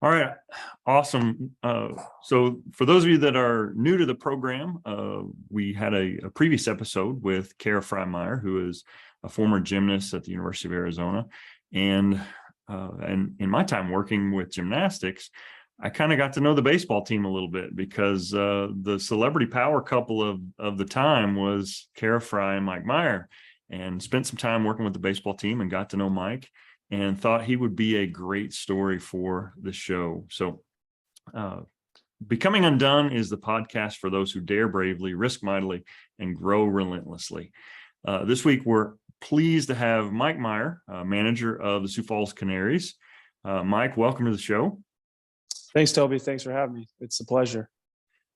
All right, awesome. So for those of you that are new to the program, we had a previous episode with Kara Meyer, who is a former gymnast at the University of Arizona. And in my time working with gymnastics, I kind of got to know the baseball team a little bit because the celebrity power couple of the time was Kara and Mike Meyer, and spent some time working with the baseball team and got to know Mike, and thought he would be a great story for the show. So Becoming Undone is the podcast for those who dare bravely, risk mightily, and grow relentlessly. This week, we're pleased to have Mike Meyer, manager of the Sioux Falls Canaries. Mike, welcome to the show. Thanks, Toby. Thanks for having me. It's a pleasure.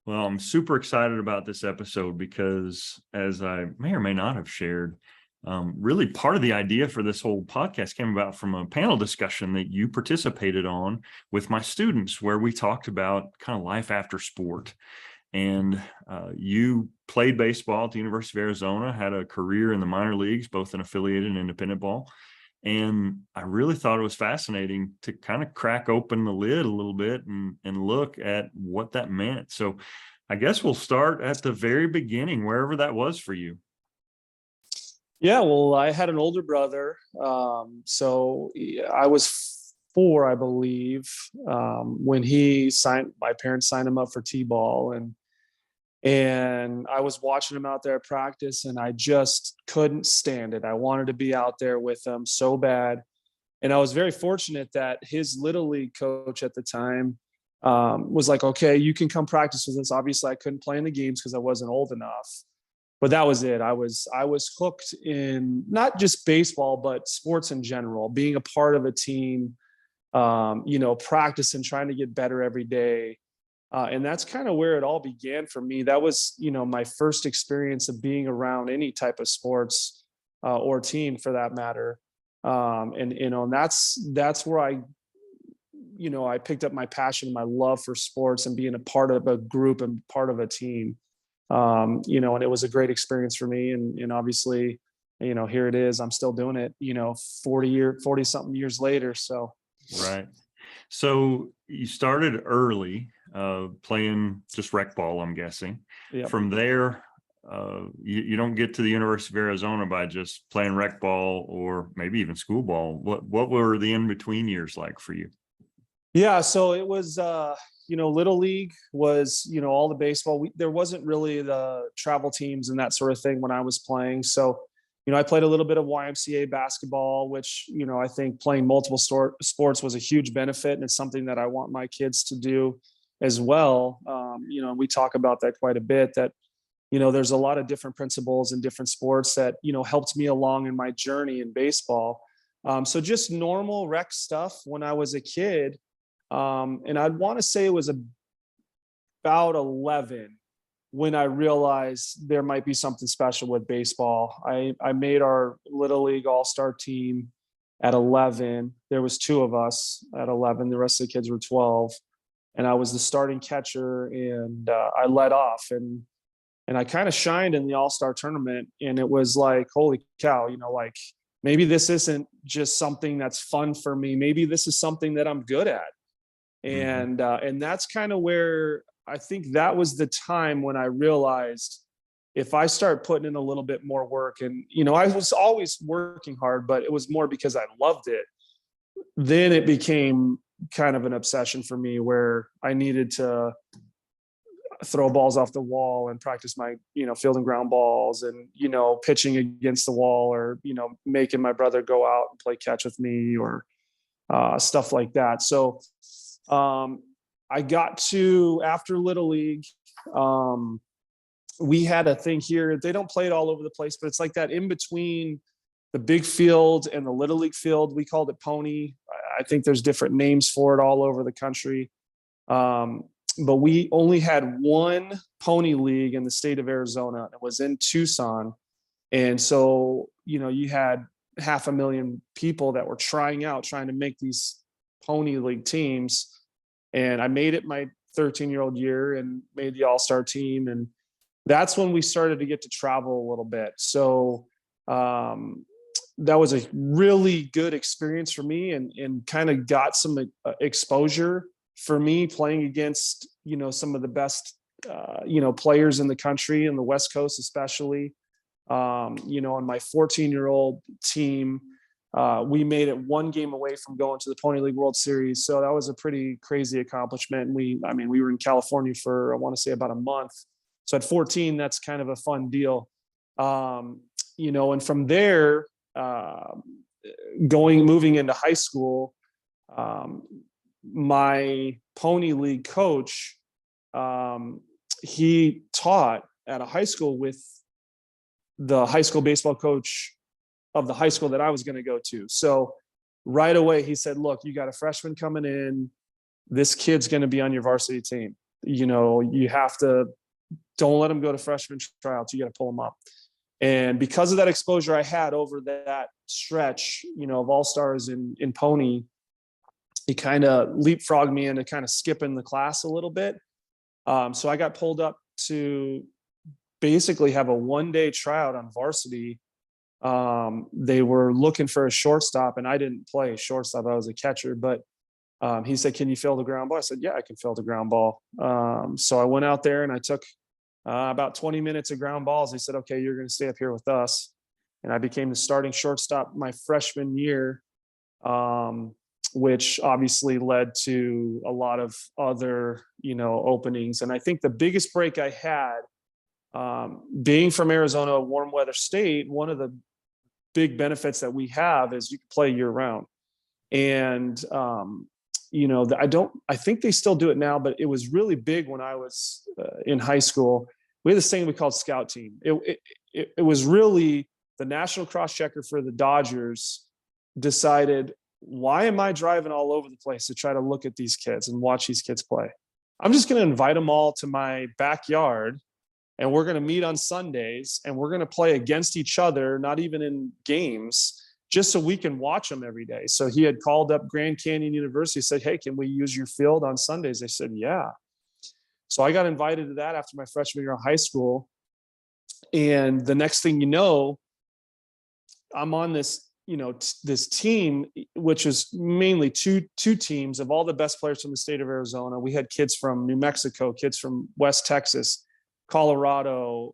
Well, I'm super excited about this episode because, as I may or may not have shared, really part of the idea for this whole podcast came about from a panel discussion that you participated on with my students, where we talked about kind of life after sport. And you played baseball at the University of Arizona, had a career in the minor leagues, both in affiliated and independent ball. And I really thought it was fascinating to kind of crack open the lid a little bit and look at what that meant. So I guess we'll start at the very beginning, wherever that was for you. Yeah, well, I had an older brother. So I was 4, I believe, when my parents signed him up for T-ball. And I was watching him out there at practice, and I just couldn't stand it. I wanted to be out there with him so bad. And I was very fortunate that his little league coach at the time was like, okay, you can come practice with us. Obviously I couldn't play in the games because I wasn't old enough, but that was it. I was hooked in not just baseball, but sports in general, being a part of a team, practicing, trying to get better every day. And that's kind of where it all began for me. That was, my first experience of being around any type of sports or team for that matter. And that's where I picked up my passion, my love for sports and being a part of a group and part of a team. And it was a great experience for me. And obviously, here it is, I'm still doing it, 40 something years later. So. Right. So you started early, playing just rec ball, I'm guessing. Yep. From there, you don't get to the University of Arizona by just playing rec ball or maybe even school ball. What were the in-between years like for you? Yeah, so it was, Little League was, all the baseball. There wasn't really the travel teams and that sort of thing when I was playing. So, I played a little bit of YMCA basketball, which, I think playing multiple sports was a huge benefit. And it's something that I want my kids to do as well. We talk about that quite a bit, that, there's a lot of different principles in different sports that, helped me along in my journey in baseball. So just normal rec stuff when I was a kid. And I'd want to say it was about 11 when I realized there might be something special with baseball. I made our Little League All-Star team at 11. There was 2 of us at 11. The rest of the kids were 12. And I was the starting catcher, and I led off. And I kind of shined in the All-Star tournament. And it was like, holy cow, maybe this isn't just something that's fun for me. Maybe this is something that I'm good at. And that's kind of where I think that was the time when I realized if I start putting in a little bit more work, and, I was always working hard, but it was more because I loved it. Then it became kind of an obsession for me where I needed to throw balls off the wall and practice my, field and ground balls and, pitching against the wall, or, making my brother go out and play catch with me, or stuff like that. So, I got to, after Little League, we had a thing here. They don't play it all over the place, but it's like that in between the big field and the Little League field. We called it Pony. I think there's different names for it all over the country. But we only had one Pony League in the state of Arizona. It was in Tucson. And so, you had 500,000 people that were trying to make these Pony League teams. And I made it my 13-year-old year and made the All-Star team. And that's when we started to get to travel a little bit. So that was a really good experience for me, and kind of got some exposure for me, playing against, some of the best, players in the country, in the West Coast, especially, on my 14-year-old team, we made it one game away from going to the Pony League World Series. So that was a pretty crazy accomplishment. And we were in California for, I want to say, about a month. So at 14, that's kind of a fun deal. And from there, moving into high school, my Pony League coach, he taught at a high school with the high school baseball coach of the high school that I was going to go to. So right away he said, look, you got a freshman coming in. This kid's going to be on your varsity team. You have to, don't let him go to freshman tryouts. You got to pull him up. And because of that exposure I had over that stretch, of all-stars in Pony, he kind of leapfrogged me into kind of skipping the class a little bit. So I got pulled up to basically have a one-day tryout on varsity. They were looking for a shortstop, and I didn't play shortstop. I was a catcher, but he said, can you fill the ground ball? I said, yeah, I can fill the ground ball. So I went out there and I took about 20 minutes of ground balls. They said, okay, you're going to stay up here with us. And I became the starting shortstop my freshman year, which obviously led to a lot of other, openings. And I think the biggest break I had, being from Arizona, a warm weather state, one of the big benefits that we have is you can play year round. And, I think they still do it now, but it was really big when I was in high school. We had this thing we called scout team. It was really the national cross checker for the Dodgers decided, why am I driving all over the place to try to look at these kids and watch these kids play? I'm just going to invite them all to my backyard, and we're going to meet on Sundays, and we're going to play against each other, not even in games, just so we can watch them every day. So he had called up Grand Canyon University, said, hey, can we use your field on Sundays? They said, yeah. So I got invited to that after my freshman year of high school. And the next thing you know, I'm on this, this team, which is mainly two teams of all the best players from the state of Arizona. We had kids from New Mexico, kids from West Texas, Colorado,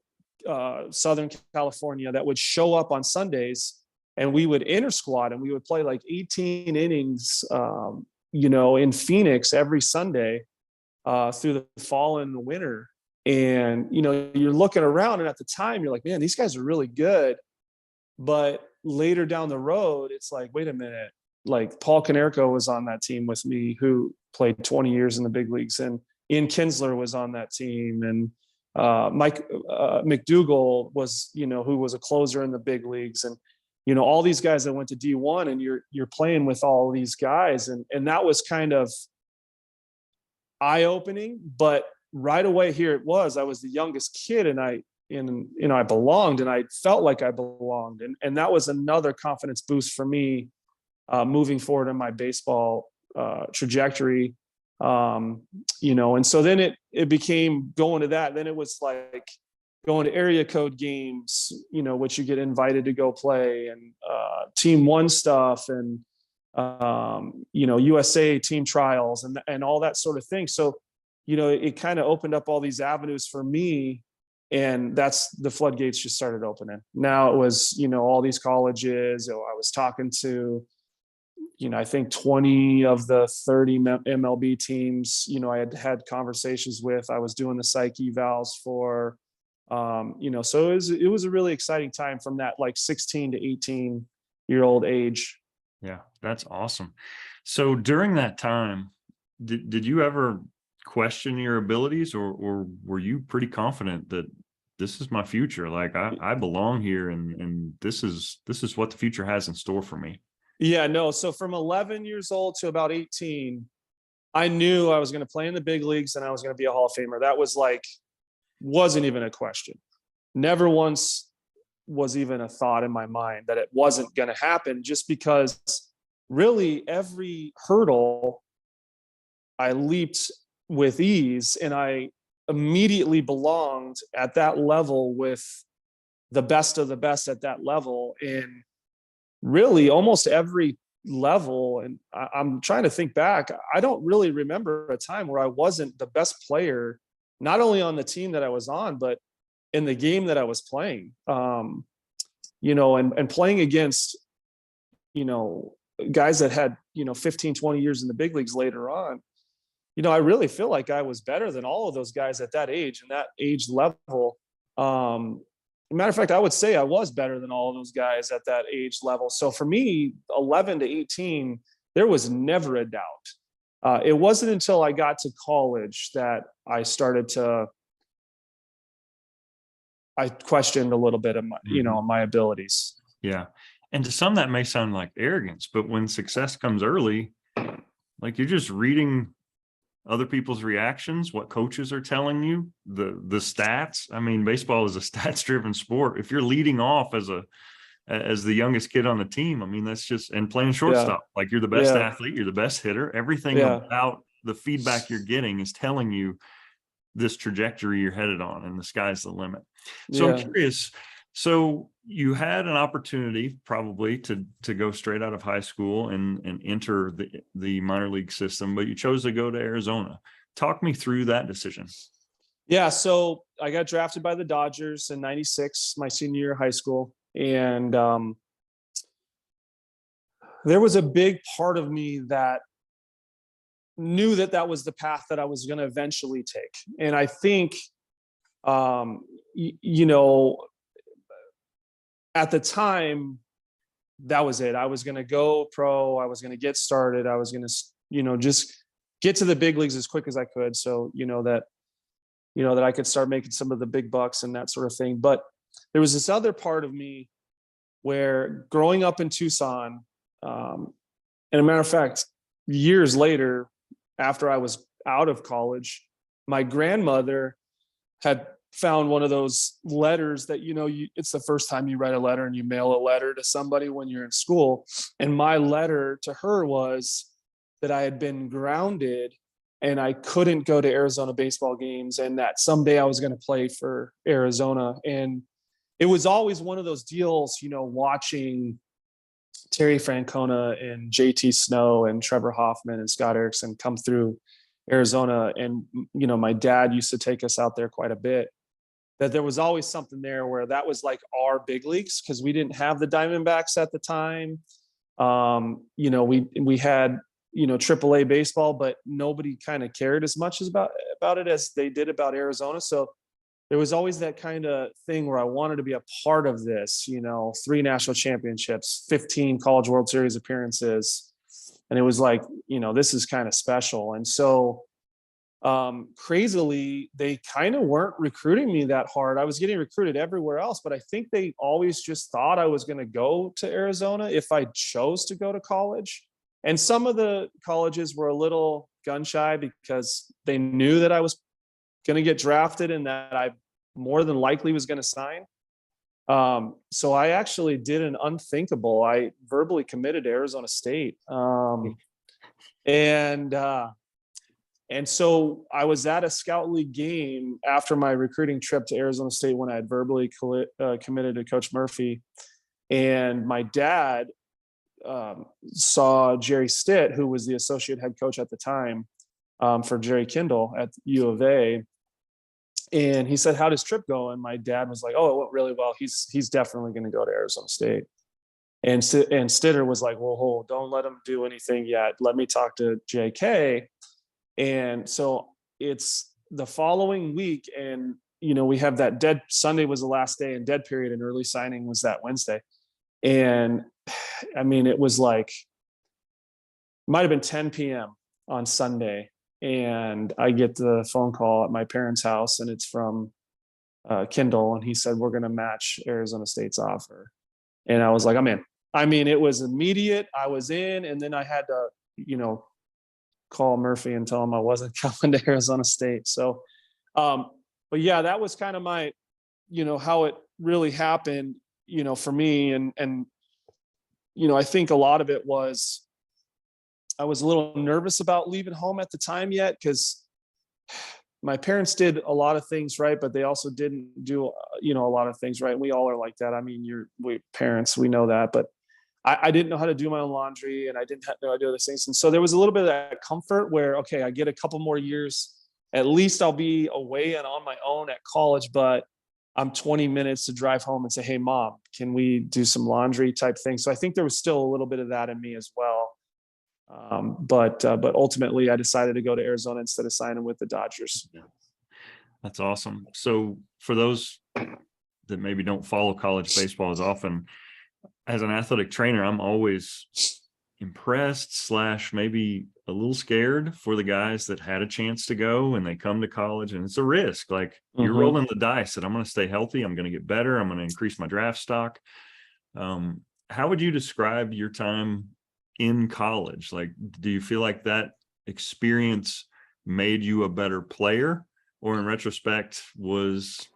Southern California that would show up on Sundays, and we would inter-squad and we would play like 18 innings, in Phoenix every Sunday through the fall and the winter. And, you're looking around, and at the time you're like, man, these guys are really good. But later down the road, it's like, wait a minute, like Paul Konerko was on that team with me, who played 20 years in the big leagues, and Ian Kinsler was on that team. And Mike McDougall was, who was a closer in the big leagues, and, all these guys that went to D1, and you're playing with all these guys. And that was kind of eye-opening, but right away here it was, I was the youngest kid, and I belonged, and I felt like I belonged. And that was another confidence boost for me, moving forward in my baseball trajectory. And so then it became going to that. Then it was like going to area code games, which you get invited to go play, and team one stuff, and USA team trials, and all that sort of thing. So, it kind of opened up all these avenues for me, and that's the floodgates just started opening. Now it was, all these colleges. I was talking to, I think 20 of the 30 MLB teams, I had conversations with. I was doing the psych evals for, so it was a really exciting time from that like 16 to 18-year-old age. Yeah, that's awesome. So during that time, did you ever question your abilities, or were you pretty confident that this is my future? Like I belong here, and this is what the future has in store for me. Yeah, no. So from 11 years old to about 18, I knew I was going to play in the big leagues, and I was going to be a Hall of Famer. That was wasn't even a question. Never once was even a thought in my mind that it wasn't going to happen, just because really every hurdle I leaped with ease, and I immediately belonged at that level with the best of the best at that level. And really almost every level, and I'm trying to think back, I don't really remember a time where I wasn't the best player, not only on the team that I was on, but in the game that I was playing. And playing against, guys that had, 15, 20 years in the big leagues later on, I really feel like I was better than all of those guys at that age and that age level. Matter of fact, I would say I was better than all of those guys at that age level. So for me, 11 to 18, there was never a doubt. It wasn't until I got to college that I questioned a little bit of my, my abilities. Yeah. And to some that may sound like arrogance, but when success comes early, like you're just reading other people's reactions, what coaches are telling you, the stats. I mean, baseball is a stats driven sport. If you're leading off as the youngest kid on the team, I mean, that's just, and playing shortstop, like you're the best athlete, you're the best hitter. Everything about the feedback you're getting is telling you this trajectory you're headed on, and the sky's the limit. So I'm curious. So you had an opportunity probably to go straight out of high school and enter the minor league system, but you chose to go to Arizona. Talk me through that decision. Yeah. So I got drafted by the Dodgers in '96, my senior year of high school. And there was a big part of me that knew that was the path that I was going to eventually take. And I think, at the time, that was it. I was going to go pro. I was going to get started. I was going to, just get to the big leagues as quick as I could. So, that I could start making some of the big bucks and that sort of thing. But there was this other part of me where, growing up in Tucson, and a matter of fact, years later, after I was out of college, my grandmother had found one of those letters that, it's the first time you write a letter and you mail a letter to somebody when you're in school. And my letter to her was that I had been grounded and I couldn't go to Arizona baseball games, and that someday I was going to play for Arizona. And it was always one of those deals, watching Terry Francona and JT Snow and Trevor Hoffman and Scott Erickson come through Arizona. And, my dad used to take us out there quite a bit, that there was always something there where that was like our big leagues, because we didn't have the Diamondbacks at the time. We had, AAA baseball, but nobody kind of cared as much about it as they did about Arizona. So there was always that kind of thing where I wanted to be a part of this, 3 national championships, 15 College World Series appearances. And it was like, this is kind of special. And so crazily, they kind of weren't recruiting me that hard. I was getting recruited everywhere else, but I think they always just thought I was going to go to Arizona if I chose to go to college. And some of the colleges were a little gun shy because they knew that I was going to get drafted and that I more than likely was going to sign. So I actually did an unthinkable. I verbally committed to Arizona State. And so I was at a scout league game after my recruiting trip to Arizona State when I had verbally committed to Coach Murphy. And my dad saw Jerry Stitt, who was the associate head coach at the time for Jerry Kindle at U of A. And he said, "How does trip go?" And my dad was like, "Oh, it went really well. He's definitely going to go to Arizona State." And Stitter was like, "Well, don't let him do anything yet. Let me talk to JK." And so it's the following week, and we have that dead Sunday was the last day in dead period, and early signing was that Wednesday. And I mean, it was like, might have been 10 p.m. on Sunday, and I get the phone call at my parents' house, and it's from Kindle, and he said, "We're going to match Arizona State's offer." And I was like, "I'm in." I mean, it was immediate. I was in, and then I had to, call Murphy and tell him I wasn't coming to Arizona State. So, but yeah, that was kind of my, how it really happened, for me. And, I think a lot of it was, I was a little nervous about leaving home at the time yet, because my parents did a lot of things right, but they also didn't do, a lot of things right. We all are like that. I mean, we parents, we know that, but I didn't know how to do my own laundry, and I didn't know how to do other things. And so there was a little bit of that comfort where, okay, I get a couple more years, at least I'll be away and on my own at college, but I'm 20 minutes to drive home and say, hey, mom, can we do some laundry type thing? So I think there was still a little bit of that in me as well. But ultimately I decided to go to Arizona instead of signing with the Dodgers. That's awesome. So for those that maybe don't follow college baseball as often, as an athletic trainer, I'm always impressed / maybe a little scared for the guys that had a chance to go and they come to college, and it's a risk. Like you're rolling the dice that I'm going to stay healthy. I'm going to get better. I'm going to increase my draft stock. How would you describe your time in college? Like, do you feel like that experience made you a better player, or in retrospect was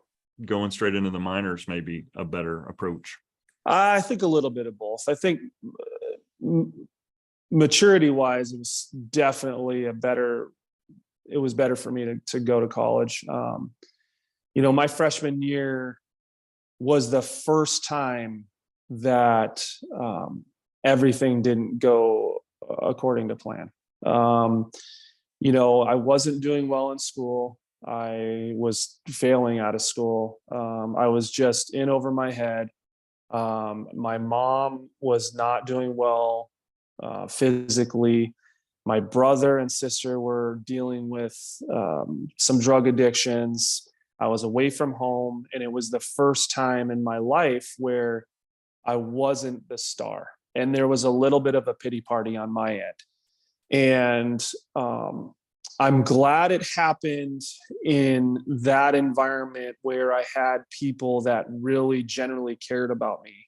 going straight into the minors maybe a better approach? I think a little bit of both. I think maturity wise, it was definitely it was better for me to go to college. My freshman year was the first time that everything didn't go according to plan. I wasn't doing well in school. I was failing out of school. I was just in over my head. My mom was not doing well physically. My brother and sister were dealing with some drug addictions. I was away from home, and it was the first time in my life where I wasn't the star. And there was a little bit of a pity party on my end. And I'm glad it happened in that environment where I had people that really generally cared about me,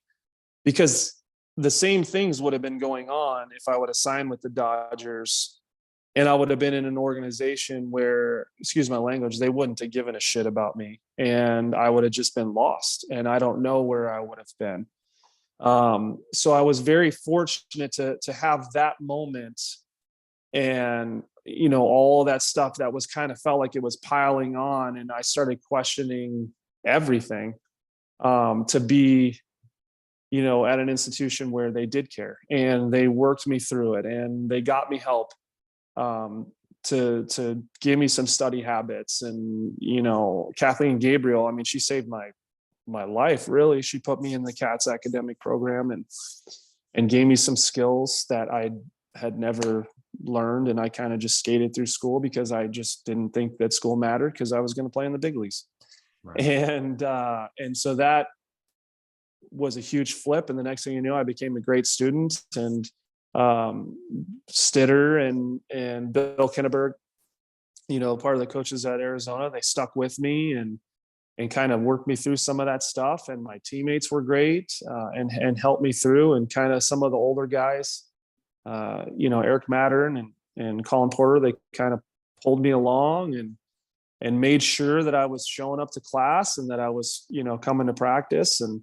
because the same things would have been going on if I would have signed with the Dodgers and I would have been in an organization where, excuse my language, they wouldn't have given a shit about me, and I would have just been lost, and I don't know where I would have been. So I was very fortunate to have that moment, and all that stuff that was kind of felt like it was piling on, and I started questioning everything, to be at an institution where they did care and they worked me through it and they got me help, to give me some study habits. And Kathleen Gabriel, I mean, she saved my life, really. She put me in the CATS academic program and gave me some skills that I had never learned, and I kind of just skated through school because I just didn't think that school mattered, because I was going to play in the big leagues. Right. And so that was a huge flip, and the next thing you know, I became a great student. And Stitter and Bill Kinneberg, part of the coaches at Arizona, they stuck with me and kind of worked me through some of that stuff. And my teammates were great, and helped me through. And kind of some of the older guys, Eric Mattern and Colin Porter, they kind of pulled me along and made sure that I was showing up to class and that I was, coming to practice. And,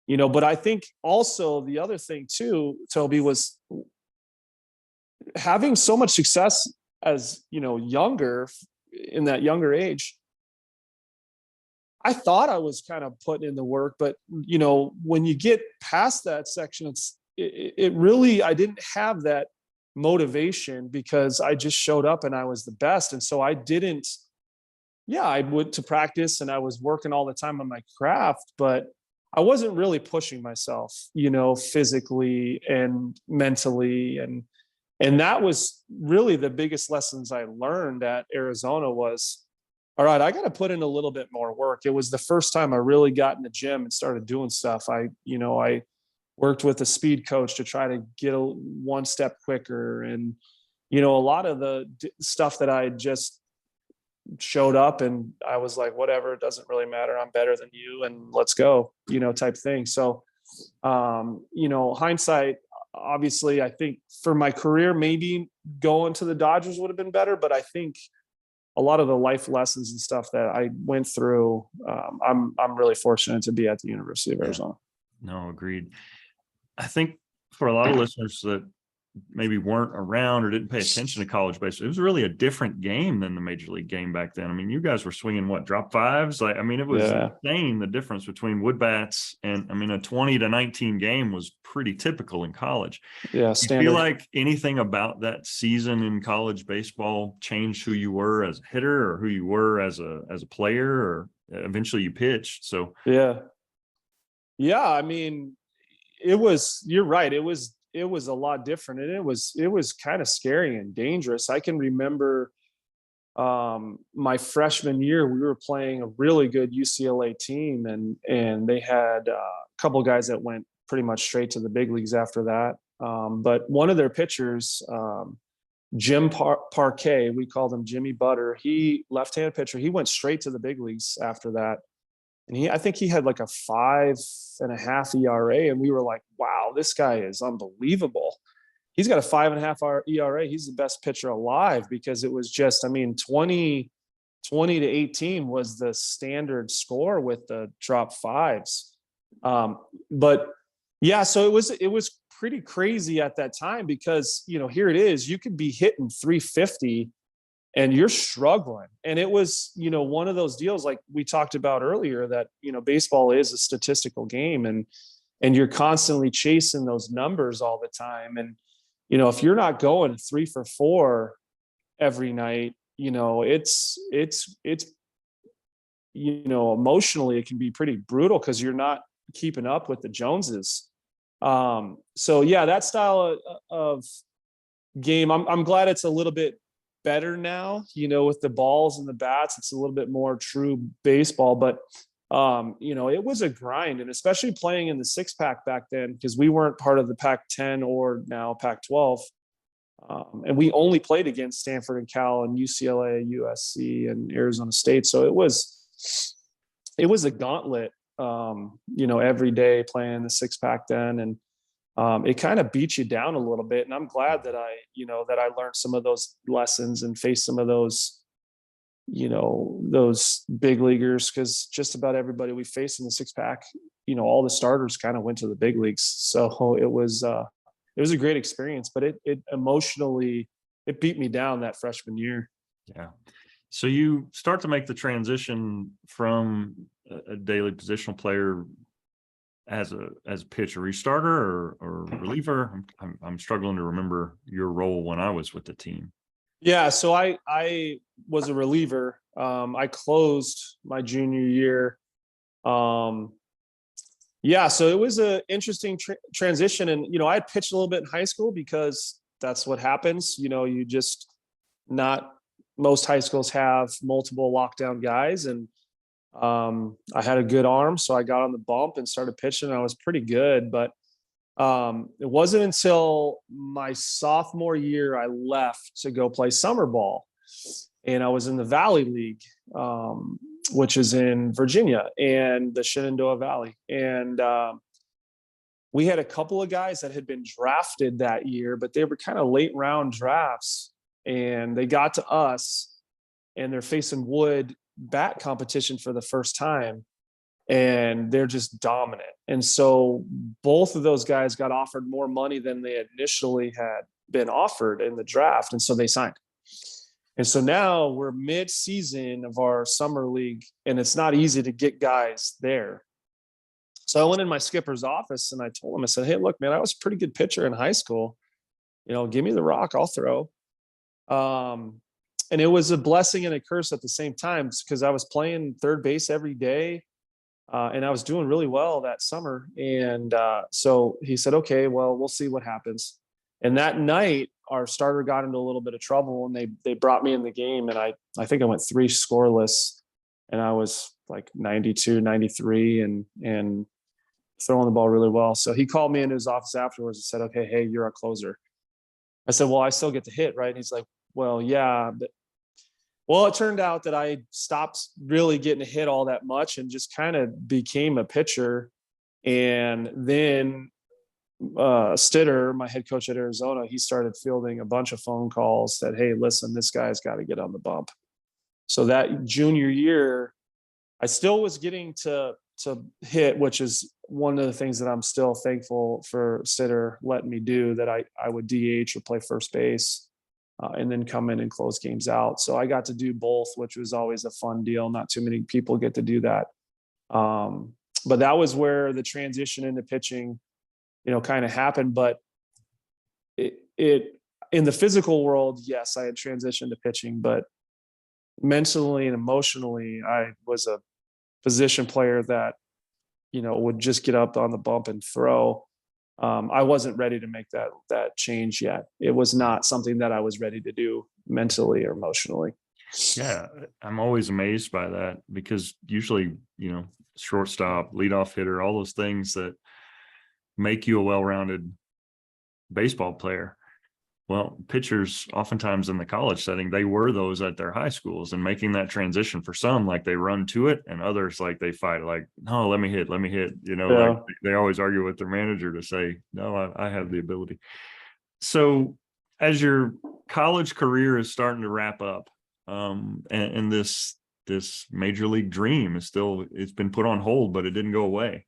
but I think also the other thing too, Toby, was having so much success as, younger, in that younger age. I thought I was kind of putting in the work, but when you get past that section, it really, I didn't have that motivation, because I just showed up and I was the best. And so I went to practice and I was working all the time on my craft, but I wasn't really pushing myself, physically and mentally. And that was really the biggest lessons I learned at Arizona was, all right, I got to put in a little bit more work. It was the first time I really got in the gym and started doing stuff. I worked with a speed coach to try to get one step quicker. And, a lot of the stuff that I just showed up and I was like, whatever, it doesn't really matter. I'm better than you and let's go, type thing. So, hindsight, obviously, I think for my career, maybe going to the Dodgers would have been better, but I think a lot of the life lessons and stuff that I went through, I'm really fortunate to be at the University of Arizona. No, agreed. I think for a lot of listeners that maybe weren't around or didn't pay attention to college baseball, it was really a different game than the major league game back then. I mean, you guys were swinging what, drop fives? Like, I mean, it was insane, the difference between wood bats, and I mean, a 20-19 game was pretty typical in college. Yeah. Do you feel like anything about that season in college baseball changed who you were as a hitter or who you were as a player, or eventually you pitched? So yeah, I mean, you're right. It was a lot different, and it was kind of scary and dangerous. I can remember my freshman year, we were playing a really good UCLA team, and they had a couple of guys that went pretty much straight to the big leagues after that. But one of their pitchers, Jim Parquet, we called him Jimmy Butter. He left-hand pitcher. He went straight to the big leagues after that. And I think he had like a 5.5 ERA. And we were like, wow, this guy is unbelievable. He's got a 5.5 ERA. He's the best pitcher alive, because it was just, I mean, 20 to 18 was the standard score with the drop fives. But yeah, so it was pretty crazy at that time, because, here it is, you could be hitting 350 and you're struggling. And it was, one of those deals like we talked about earlier, that, baseball is a statistical game, and you're constantly chasing those numbers all the time. And, if you're not going 3 for 4 every night, it's emotionally it can be pretty brutal, because you're not keeping up with the Joneses. So yeah, that style of game, I'm glad it's a little bit better now, with the balls and the bats. It's a little bit more true baseball, but it was a grind, and especially playing in the 6-pack back then, because we weren't part of the Pac-10 or now Pac-12. And we only played against Stanford and Cal and UCLA, USC, and Arizona State. So it was a gauntlet, every day playing the 6-pack then. And it kind of beats you down a little bit. And I'm glad that I learned some of those lessons and faced some of those, those big leaguers, because just about everybody we faced in the 6-pack, all the starters kind of went to the big leagues. So it was a great experience, but it emotionally, it beat me down that freshman year. Yeah. So you start to make the transition from a daily positional player as a pitcher. Were you starter or reliever? I'm struggling to remember your role when I was with the team. Yeah, so I was a reliever. I closed my junior year. Yeah, so it was an interesting transition, and I had pitched a little bit in high school, because that's what happens. You just, not most high schools have multiple lockdown guys, and I had a good arm, so I got on the bump and started pitching. And I was pretty good, but it wasn't until my sophomore year I left to go play summer ball, and I was in the Valley League, which is in Virginia and the Shenandoah Valley. And we had a couple of guys that had been drafted that year, but they were kind of late round drafts, and they got to us, and they're facing wood bat competition for the first time, and they're just dominant. And so both of those guys got offered more money than they initially had been offered in the draft, and so they signed. And so now we're mid-season of our summer league, and it's not easy to get guys there. So I went in my skipper's office and I told him, I said, hey, look, man, I was a pretty good pitcher in high school. Give me the rock, I'll throw. And it was a blessing and a curse at the same time, because I was playing third base every day, and I was doing really well that summer. And so he said, okay, well, we'll see what happens. And that night, our starter got into a little bit of trouble, and they brought me in the game, and I think I went 3 scoreless, and I was like 92, 93 and throwing the ball really well. So he called me into his office afterwards and said, okay, hey, you're a closer. I said, well, I still get to hit, right? And he's like, well, yeah. Well, it turned out that I stopped really getting to hit all that much and just kind of became a pitcher. And then Stitter, my head coach at Arizona, he started fielding a bunch of phone calls that, hey, listen, this guy's got to get on the bump. So that junior year, I still was getting to hit, which is one of the things that I'm still thankful for Sitter letting me do, that I would DH or play first base, and then come in and close games out. So I got to do both, which was always a fun deal. Not too many people get to do that. But that was where the transition into pitching, kind of happened. But it in the physical world, yes, I had transitioned to pitching, but mentally and emotionally, I was a position player that, would just get up on the bump and throw. I wasn't ready to make that change yet. It was not something that I was ready to do mentally or emotionally. Yeah, I'm always amazed by that, because usually, shortstop, leadoff hitter, all those things that make you a well-rounded baseball player. Well, pitchers, oftentimes in the college setting, they were those at their high schools, and making that transition, for some, like they run to it, and others, like they fight, like, no, let me hit. Like they always argue with their manager to say, no, I have the ability. So as your college career is starting to wrap up, and this major league dream is still, it's been put on hold, but it didn't go away.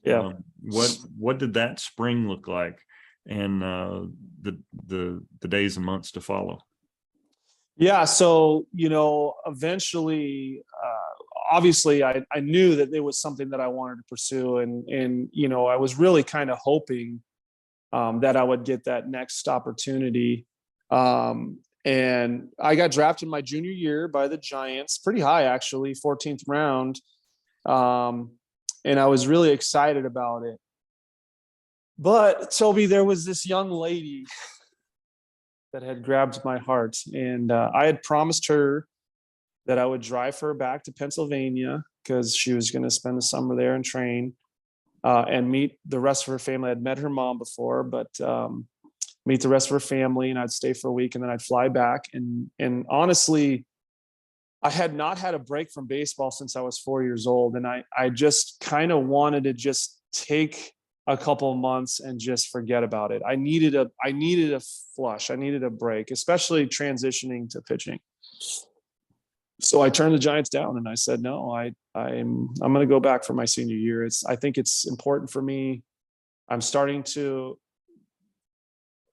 Yeah. What did that spring look like, and the days and months to follow? Yeah. So, eventually, obviously I knew that it was something that I wanted to pursue. And I was really kind of hoping that I would get that next opportunity. And I got drafted my junior year by the Giants, pretty high, actually, 14th round. And I was really excited about it. But Toby, there was this young lady that had grabbed my heart, and I had promised her that I would drive her back to Pennsylvania, because she was going to spend the summer there and train, and meet the rest of her family. I'd met her mom before, but meet the rest of her family, and I'd stay for a week, and then I'd fly back. And honestly, I had not had a break from baseball since I was 4 years old, and I just kind of wanted to just take a couple of months and just forget about it. I needed a flush. I needed a break, especially transitioning to pitching. So I turned the Giants down, and I said, no, I'm going to go back for my senior year. I think it's important for me. I'm starting to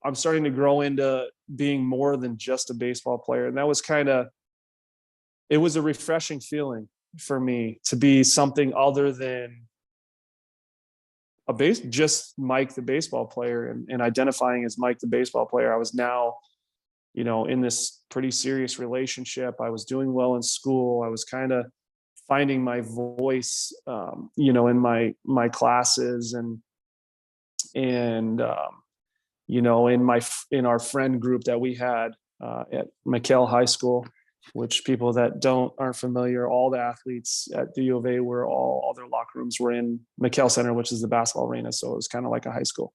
grow into being more than just a baseball player. And that was it was a refreshing feeling for me to be something other than just Mike, the baseball player, and identifying as Mike, the baseball player. I was now, in this pretty serious relationship. I was doing well in school. I was kind of finding my voice, in my classes, and in our friend group that we had at McKell High School, which people that aren't familiar, all the athletes at the U of A were all their locker rooms were in McKell Center, which is the basketball arena. So it was kind of like a high school,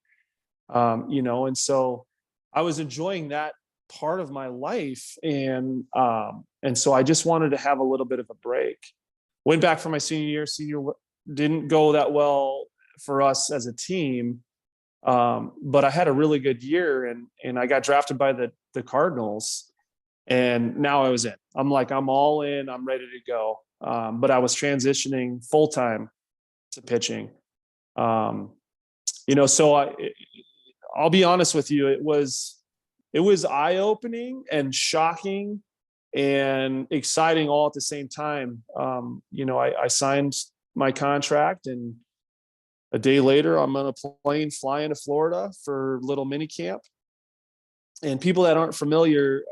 and so I was enjoying that part of my life. And so I just wanted to have a little bit of a break. Went back for my senior year. Didn't go that well for us as a team. But I had a really good year, and I got drafted by the Cardinals. And now I was in. I'm all in. I'm ready to go. But I was transitioning full time to pitching. So I'll be honest with you. It was eye opening and shocking and exciting all at the same time. I signed my contract, and a day later, I'm on a plane flying to Florida for little mini camp. And people that aren't familiar,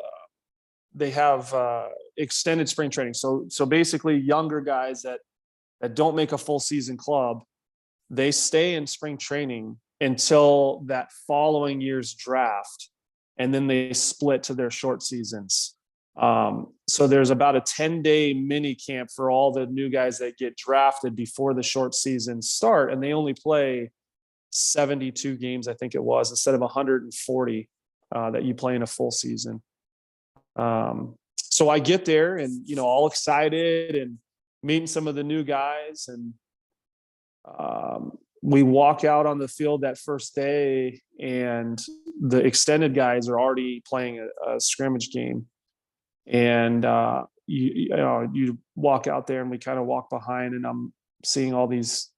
they have extended spring training. So basically, younger guys that don't make a full season club, they stay in spring training until that following year's draft, and then they split to their short seasons. So there's about a 10-day mini camp for all the new guys that get drafted before the short seasons start, and they only play 72 games, I think it was, instead of 140 that you play in a full season. So I get there, and all excited and meeting some of the new guys, and we walk out on the field that first day, and the extended guys are already playing a scrimmage game. And you walk out there, and we kind of walk behind, and I'm seeing all these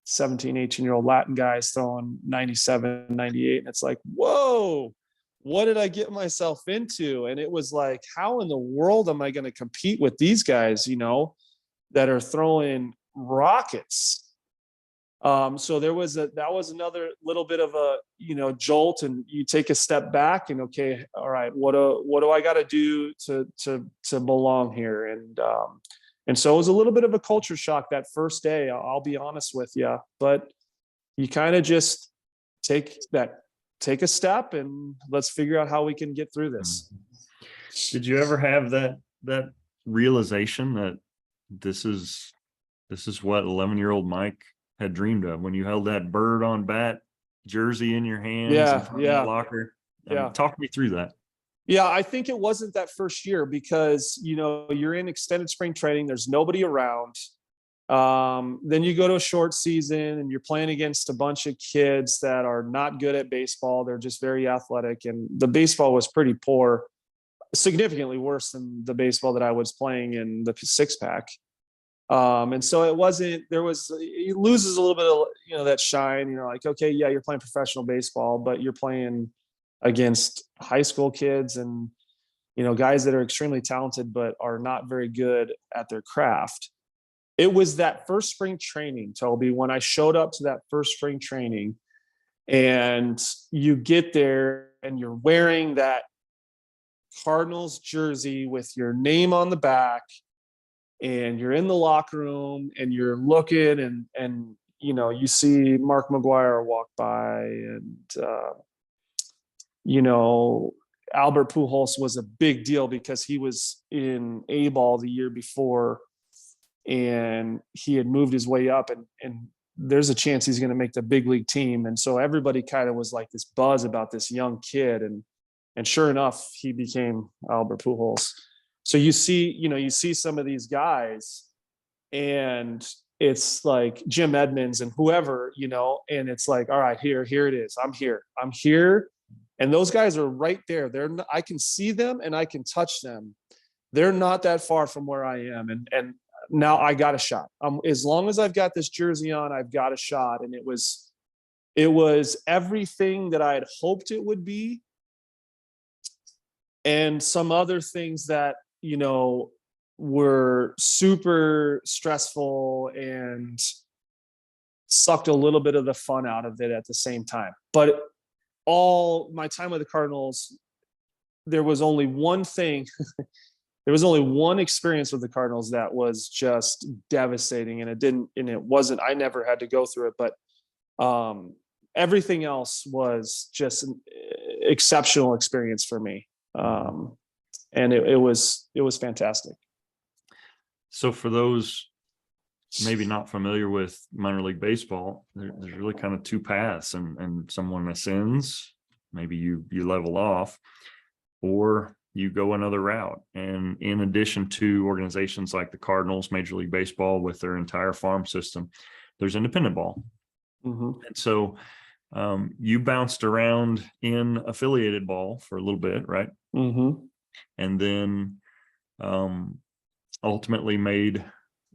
17, 18-year-old Latin guys throwing 97, 98. And it's like, whoa, what did I get myself into? And it was like, how in the world am I going to compete with these guys, that are throwing rockets? So that was another little bit of a, jolt, and you take a step back and, okay, all right, what do I got to do to belong here? And so it was a little bit of a culture shock that first day, I'll be honest with you, but you kind of just take a step and let's figure out how we can get through this. Did you ever have that realization that this is what 11-year-old Mike had dreamed of when you held that bird on bat jersey in your hands in front of the locker? Talk me through that. Yeah, I think it wasn't that first year because, you're in extended spring training. There's nobody around. Then you go to a short season and you're playing against a bunch of kids that are not good at baseball. They're just very athletic. And the baseball was pretty poor, significantly worse than the baseball that I was playing in the six pack. And so it loses a little bit of, that shine. You're like, okay, yeah, you're playing professional baseball, but you're playing against high school kids and, guys that are extremely talented, but are not very good at their craft. It was that first spring training, Toby, when I showed up to that first spring training and you get there and you're wearing that Cardinals jersey with your name on the back, and you're in the locker room and you're looking and you see Mark McGuire walk by, and Albert Pujols was a big deal because he was in A-ball the year before and he had moved his way up, and there's a chance he's going to make the big league team. And so everybody kind of was like this buzz about this young kid, and sure enough, he became Albert Pujols. So you see some of these guys, and it's like Jim Edmonds and whoever, and it's like, all right, here it is. I'm here. And those guys are right there. I can see them and I can touch them. They're not that far from where I am. And now I got a shot. As long as I've got this jersey on, I've got a shot. And it was everything that I had hoped it would be. And some other things that, were super stressful and sucked a little bit of the fun out of it at the same time. But all my time with the Cardinals, there was only one thing, there was only one experience with the Cardinals that was just devastating. And I never had to go through it, but everything else was just an exceptional experience for me. And it was fantastic. So for those maybe not familiar with minor league baseball, there's really kind of two paths, and someone ascends, maybe you level off, or you go another route. And in addition to organizations like the Cardinals, Major League Baseball with their entire farm system, there's independent ball. Mm-hmm. And so you bounced around in affiliated ball for a little bit, right? Mm-hmm. And then ultimately made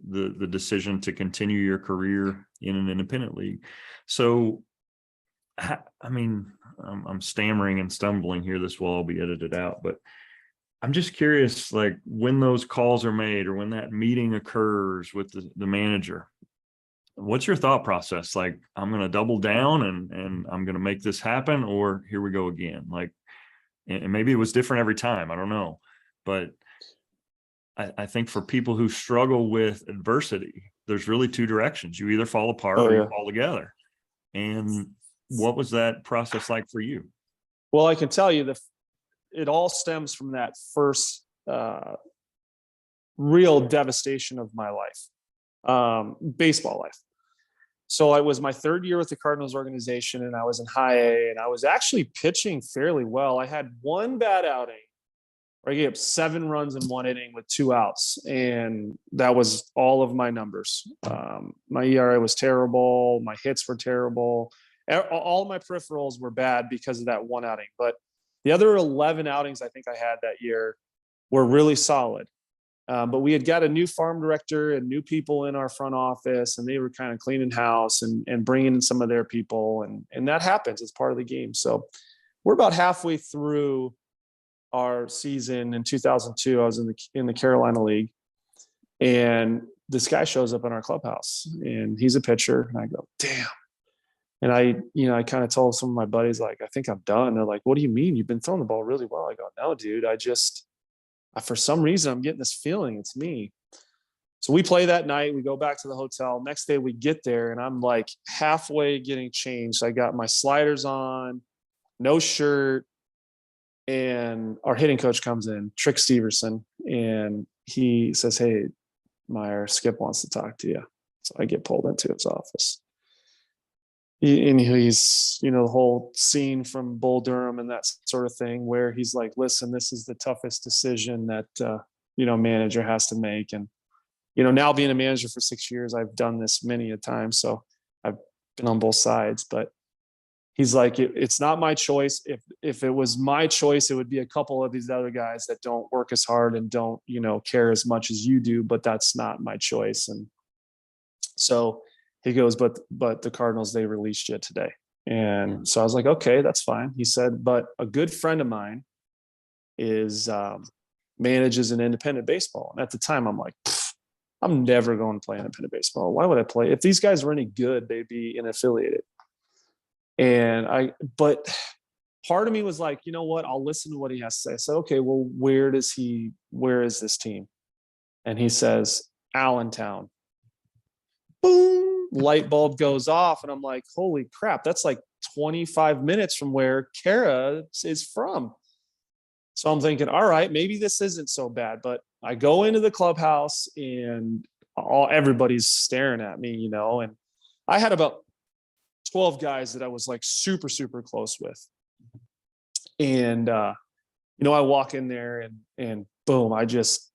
the decision to continue your career in an independent league. So, I mean, I'm stammering and stumbling here. This will all be edited out, but I'm just curious, like when those calls are made or when that meeting occurs with the manager, what's your thought process? Like, I'm going to double down and I'm going to make this happen, or here we go again. Like, and maybe it was different every time. I don't know, but I think for people who struggle with adversity, there's really two directions. You either fall apart or you fall together. And what was that process like for you? Well, I can tell you it all stems from that first real devastation of my life, baseball life. So it was my third year with the Cardinals organization, and I was in high A, and I was actually pitching fairly well. I had one bad outing where I gave up 7 runs in 1 inning with 2 outs, and that was all of my numbers. My ERA was terrible. My hits were terrible. All of my peripherals were bad because of that one outing. But the other 11 outings I think I had that year were really solid. But we had got a new farm director and new people in our front office, and they were kind of cleaning house and bringing in some of their people. And that happens. It's part of the game. So we're about halfway through our season in 2002. I was in the Carolina League, and this guy shows up in our clubhouse, and he's a pitcher. And I go, damn. And I kind of told some of my buddies, like, I think I'm done. They're like, what do you mean? You've been throwing the ball really well. I go, no, dude, for some reason, I'm getting this feeling it's me. So we play that night. We go back to the hotel. Next day we get there, and I'm like halfway getting changed. I got my sliders on, no shirt, and our hitting coach comes in, Trick Steverson, and he says, hey, Meyer, Skip wants to talk to you. So I get pulled into his office. He's, the whole scene from Bull Durham and that sort of thing, where he's like, listen, this is the toughest decision that, manager has to make. And, now being a manager for 6 years, I've done this many a time. So I've been on both sides, but he's like, it's not my choice. If it was my choice, it would be a couple of these other guys that don't work as hard and don't, care as much as you do, but that's not my choice. And so he goes, but the Cardinals, they released you today. And so I was like, okay, that's fine. He said, but a good friend of mine manages an independent baseball. And at the time I'm like, I'm never going to play independent baseball. Why would I play? If these guys were any good, they'd be unaffiliated. But part of me was like, you know what? I'll listen to what he has to say. I said, okay, well, where is this team? And he says, Allentown. Boom. Light bulb goes off, and I'm like, holy crap, that's like 25 minutes from where Kara is from. So I'm thinking, all right, maybe this isn't so bad. But I go into the clubhouse, and everybody's staring at me, and I had about 12 guys that I was like super, super close with. And, I walk in there and boom, I just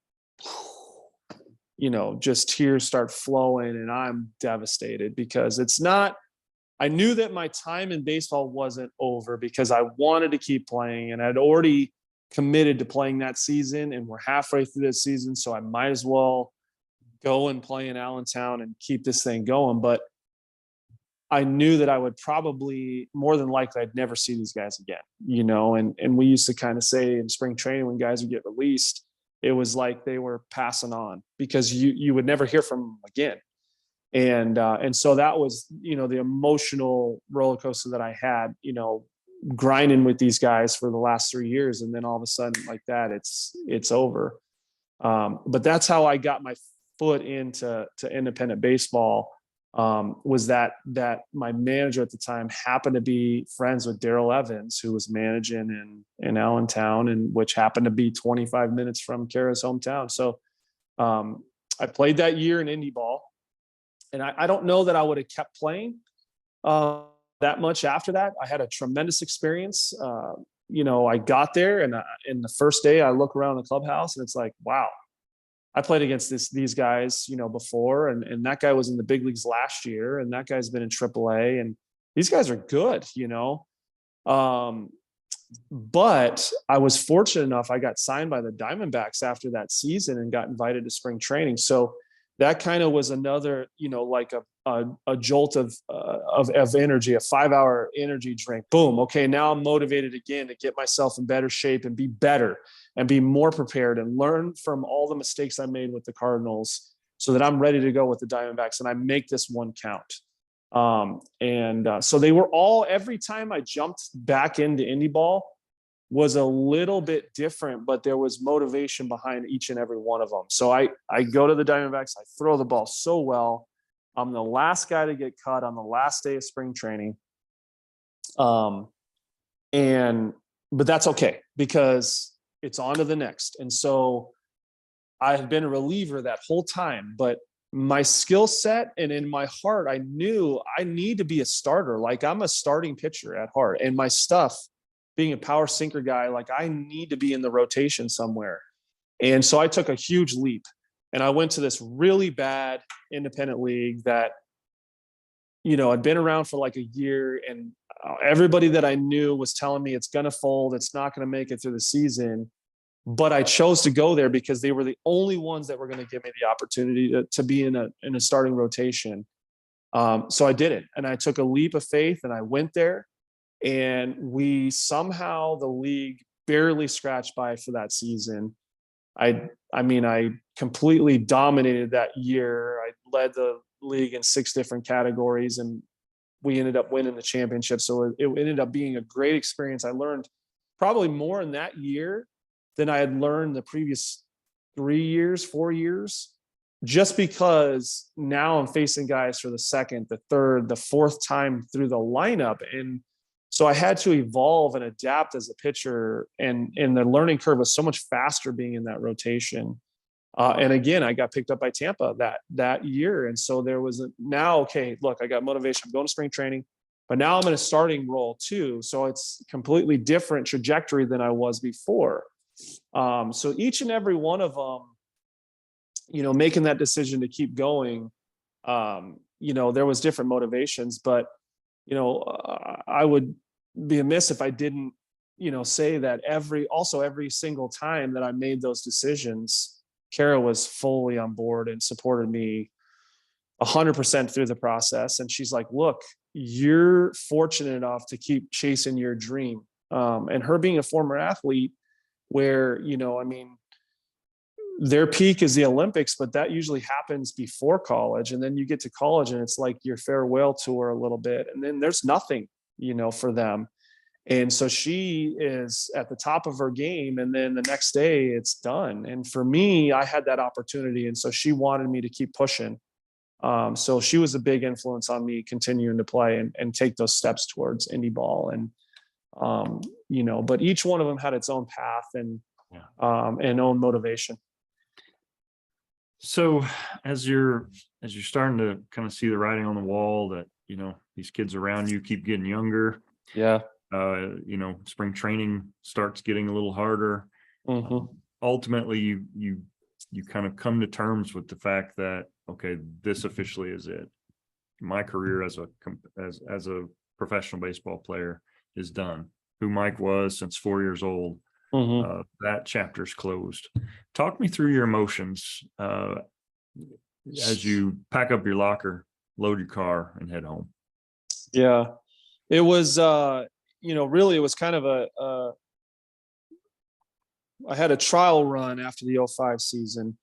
tears start flowing, and I'm devastated because I knew that my time in baseball wasn't over because I wanted to keep playing, and I'd already committed to playing that season, and we're halfway through the season. So I might as well go and play in Allentown and keep this thing going. But I knew that I would probably, more than likely, I'd never see these guys again, and we used to kind of say in spring training when guys would get released, it was like they were passing on because you would never hear from them again. And so that was, the emotional roller coaster that I had, grinding with these guys for the last 3 years. And then all of a sudden like that, it's over. But that's how I got my foot into independent baseball. Was that my manager at the time happened to be friends with Darrell Evans, who was managing in Allentown, and which happened to be 25 minutes from Kara's hometown. So I played that year in indie ball, and I don't know that I would have kept playing that much after that. I had a tremendous experience. I got there, and in the first day I look around the clubhouse, and it's like, wow. I played against these guys, before, and that guy was in the big leagues last year, and that guy's been in AAA, and these guys are good, But I was fortunate enough, I got signed by the Diamondbacks after that season and got invited to spring training. So that kind of was another, like a jolt of energy, a 5-hour energy drink. Boom. Okay. Now I'm motivated again to get myself in better shape and be better and be more prepared and learn from all the mistakes I made with the Cardinals so that I'm ready to go with the Diamondbacks and I make this one count. So they were every time I jumped back into indie ball was a little bit different, but there was motivation behind each and every one of them. So I go to the Diamondbacks, I throw the ball so well. I'm the last guy to get cut on the last day of spring training. But that's okay because it's on to the next. And so I had been a reliever that whole time, but my skill set and in my heart, I knew I need to be a starter. Like I'm a starting pitcher at heart, and my stuff being a power sinker guy, like I need to be in the rotation somewhere. And so I took a huge leap and I went to this really bad independent league that, I'd been around for like a year, and everybody that I knew was telling me it's going to fold. It's not going to make it through the season. but I chose to go there because they were the only ones that were going to give me the opportunity to be in a starting rotation. So I did it, and I took a leap of faith, and I went there, and we somehow, the league barely scratched by for that season. I mean, I completely dominated that year. I led the league in 6 different categories, and we ended up winning the championship. So it ended up being a great experience. I learned probably more in that year than I had learned the previous 3 years, 4 years, just because now I'm facing guys for the second, the third, the fourth time through the lineup. And so I had to evolve and adapt as a pitcher, and the learning curve was so much faster being in that rotation. And again, I got picked up by Tampa that year. And so there was now, okay, look, I got motivation. I'm going to spring training, but now I'm in a starting role too. So it's completely different trajectory than I was before. So each and every one of them, making that decision to keep going, there was different motivations, but, I would be amiss if I didn't, say that every single time that I made those decisions, Kara was fully on board and supported me 100% through the process. And she's like, look, you're fortunate enough to keep chasing your dream. And her being a former athlete where, their peak is the Olympics, but that usually happens before college. And then you get to college and it's like your farewell tour a little bit. And then there's nothing, for them. And so she is at the top of her game. And then the next day it's done. And for me, I had that opportunity. And so she wanted me to keep pushing. So she was a big influence on me continuing to play and take those steps towards indie ball. And, but each one of them had its own path and own motivation. So as you're starting to kind of see the writing on the wall that, these kids around you keep getting younger. Yeah. Spring training starts getting a little harder. Mm-hmm. Ultimately, you kind of come to terms with the fact that, okay, this officially is it. My career as a professional baseball player is done. Who Mike was since 4 years old, that chapter's closed. Talk me through your emotions as you pack up your locker, load your car, and head home. Yeah, it was, really, it was kind of I had a trial run after the 2005 season.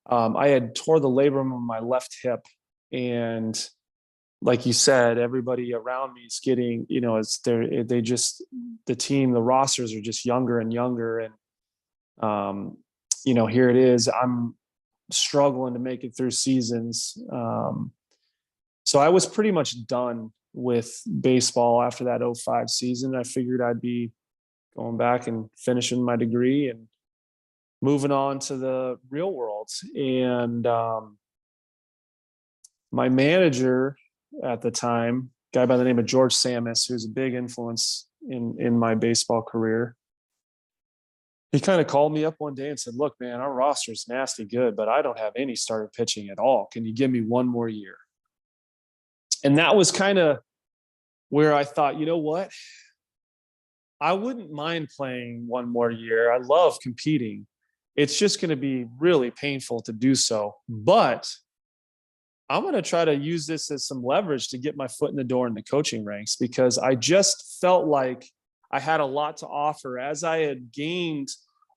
I had tore the labrum of my left hip, and like you said, everybody around me is getting, the team, the rosters are just younger and younger. And, here it is, I'm struggling to make it through seasons. So I was pretty much done with baseball after that 2005 season. I figured I'd be going back and finishing my degree and moving on to the real world. And my manager at the time, a guy by the name of George Samus, who's a big influence in my baseball career, he kind of called me up one day and said, look, man, our roster's nasty good, but I don't have any starter pitching at all. Can you give me one more year? And that was kind of where I thought, you know what? I wouldn't mind playing one more year. I love competing. It's just going to be really painful to do so. But I'm going to try to use this as some leverage to get my foot in the door in the coaching ranks, because I just felt like I had a lot to offer as I had gained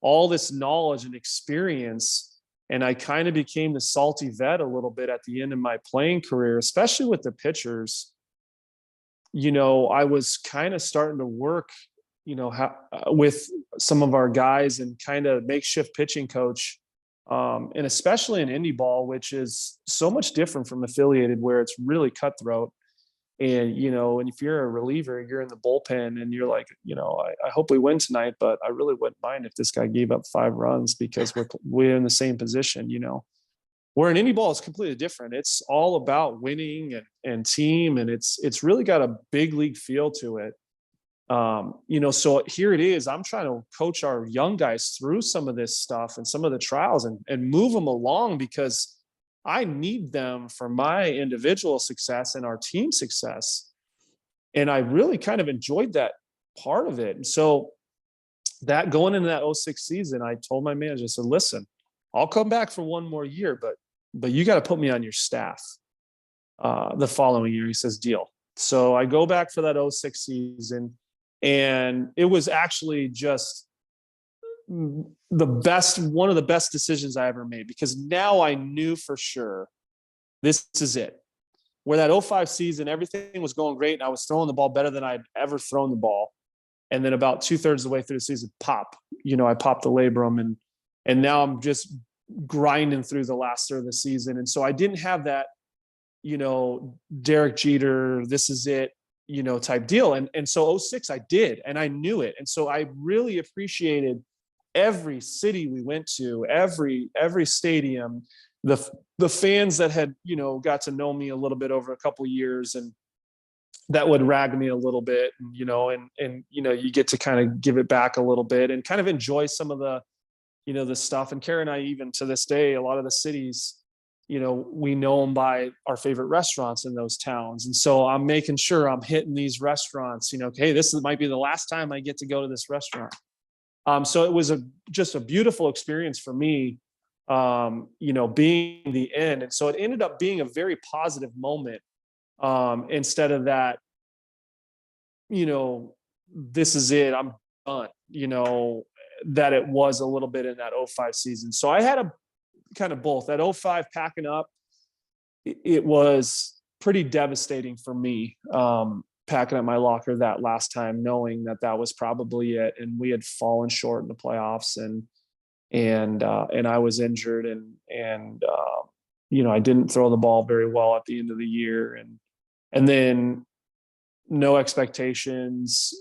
all this knowledge and experience. And I kind of became the salty vet a little bit at the end of my playing career, especially with the pitchers. I was kind of starting to work, with some of our guys and kind of makeshift pitching coach. And especially in indie ball, which is so much different from affiliated, where it's really cutthroat. And, and if you're a reliever, you're in the bullpen and you're like, I hope we win tonight, but I really wouldn't mind if this guy gave up 5 runs because we're in the same position, Where in indie ball is completely different. It's all about winning and team. And it's really got a big league feel to it. So here it is. I'm trying to coach our young guys through some of this stuff and some of the trials and move them along, because I need them for my individual success and our team success. And I really kind of enjoyed that part of it. And so that going into that '06 season, I told my manager, I said, listen, I'll come back for one more year, but you got to put me on your staff the following year. He says, deal. So I go back for that '06 season, and it was actually just one of the best decisions I ever made, because now I knew for sure this is it. Where that '05 season, everything was going great, and I was throwing the ball better than I'd ever thrown the ball. And then about 2/3 of the way through the season, I popped the labrum, and now I'm just grinding through the last third of the season. And so I didn't have that, Derek Jeter, this is it, type deal. And so '06 I did, and I knew it. And so I really appreciated every city we went to, every stadium, the fans that had, got to know me a little bit over a couple of years, and that would rag me a little bit, and you get to kind of give it back a little bit and kind of enjoy some of the, the stuff. And Kara and I, even to this day, a lot of the cities, we know them by our favorite restaurants in those towns. And so I'm making sure I'm hitting these restaurants, hey, might be the last time I get to go to this restaurant. So it was just a beautiful experience for me, being the end. And so it ended up being a very positive moment, instead of that, this is it, I'm done, that it was a little bit in that '05 season. So I had a kind of both. That '05 packing up, it was pretty devastating for me, packing up my locker that last time, knowing that was probably it, and we had fallen short in the playoffs, and I was injured, and I didn't throw the ball very well at the end of the year, and then no expectations,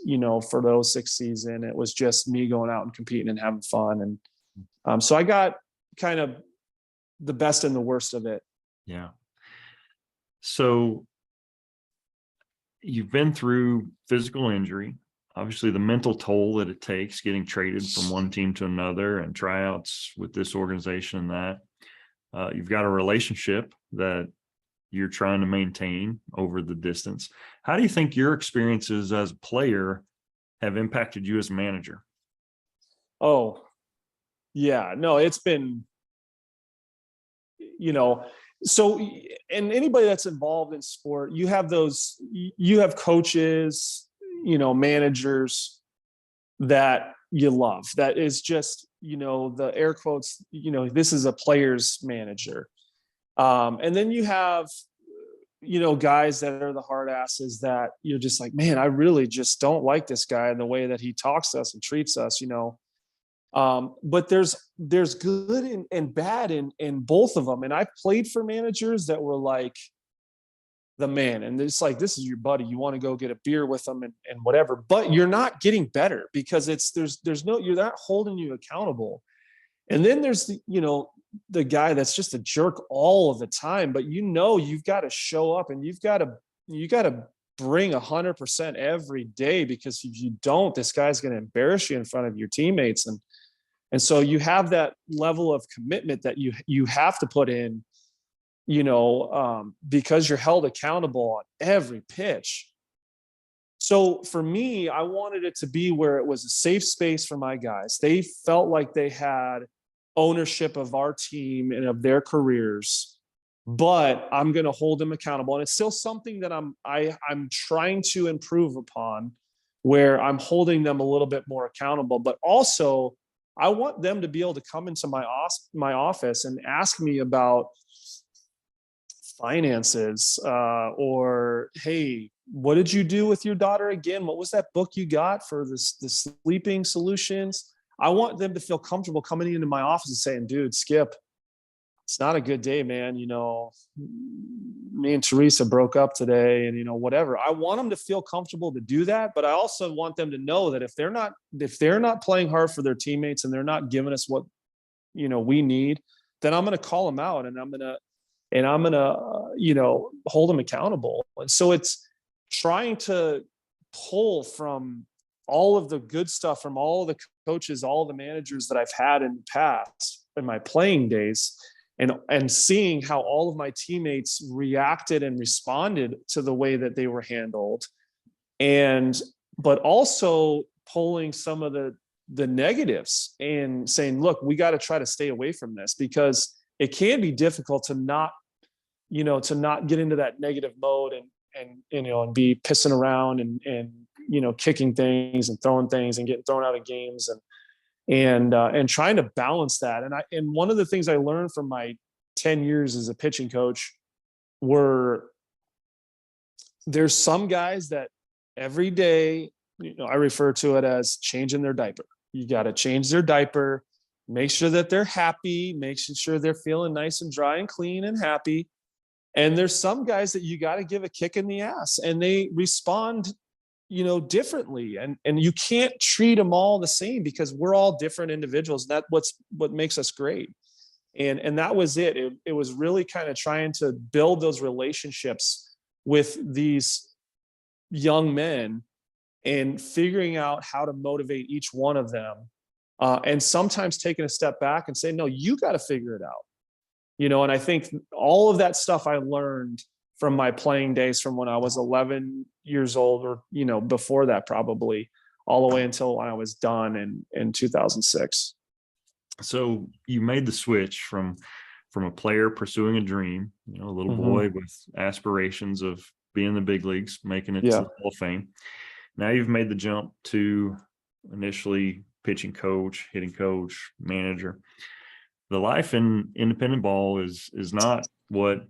for the '06 season. It was just me going out and competing and having fun. And so I got kind of the best and the worst of it. Yeah. So you've been through physical injury, obviously the mental toll that it takes getting traded from one team to another and tryouts with this organization, that you've got a relationship that you're trying to maintain over the distance. How do you think your experiences as a player have impacted you as a manager? Oh, yeah, no, it's been, so, and anybody that's involved in sport, you have coaches, managers that you love. That is just, the air quotes, this is a player's manager. And then you have, guys that are the hard asses that you're just like, man, I really just don't like this guy and the way that he talks to us and treats us, but there's good and bad in both of them. And I've played for managers that were like the man, and it's like, this is your buddy, you want to go get a beer with them and whatever, but you're not getting better because you're not holding you accountable. And then there's the guy that's just a jerk all of the time, but you've got to show up, and you've got to bring 100% every day, because if you don't, this guy's going to embarrass you in front of your teammates. And so you have that level of commitment that you have to put in, because you're held accountable on every pitch. So for me, I wanted it to be where it was a safe space for my guys. They felt like they had ownership of our team and of their careers, but I'm going to hold them accountable. And it's still something that I'm trying to improve upon, where I'm holding them a little bit more accountable, but also I want them to be able to come into my office and ask me about finances, or, hey, what did you do with your daughter again? What was that book you got for the sleeping solutions? I want them to feel comfortable coming into my office and saying, dude, Skip, it's not a good day, man. Me and Teresa broke up today, and whatever. I want them to feel comfortable to do that, but I also want them to know that if they're not playing hard for their teammates and they're not giving us what we need, then I'm going to call them out, and I'm going to hold them accountable. And so it's trying to pull from all of the good stuff from all of the coaches, all the managers that I've had in the past in my playing days, and seeing how all of my teammates reacted and responded to the way that they were handled. But also pulling some of the the negatives and saying, look, we got to try to stay away from this, because it can be difficult to not get into that negative mode and be pissing around and kicking things and throwing things and getting thrown out of games and trying to balance that. And one of the things I learned from my 10 years as a pitching coach were, there's some guys that every day, I refer to it as changing their diaper. You got to change their diaper, make sure that they're happy, make sure they're feeling nice and dry and clean and happy. And there's some guys that you got to give a kick in the ass, and they respond, differently. And you can't treat them all the same, because we're all different individuals. That's what makes us great. And that was it. It was really kind of trying to build those relationships with these young men and figuring out how to motivate each one of them. And sometimes taking a step back and saying, no, you got to figure it out. And I think all of that stuff I learned from my playing days, from when I was 11 years old, or, before that, probably all the way until I was done in 2006. So you made the switch from a player pursuing a dream, a little boy with aspirations of being in the big leagues, making it to the Hall of Fame. Now you've made the jump to initially pitching coach, hitting coach, manager. The life in independent ball is not what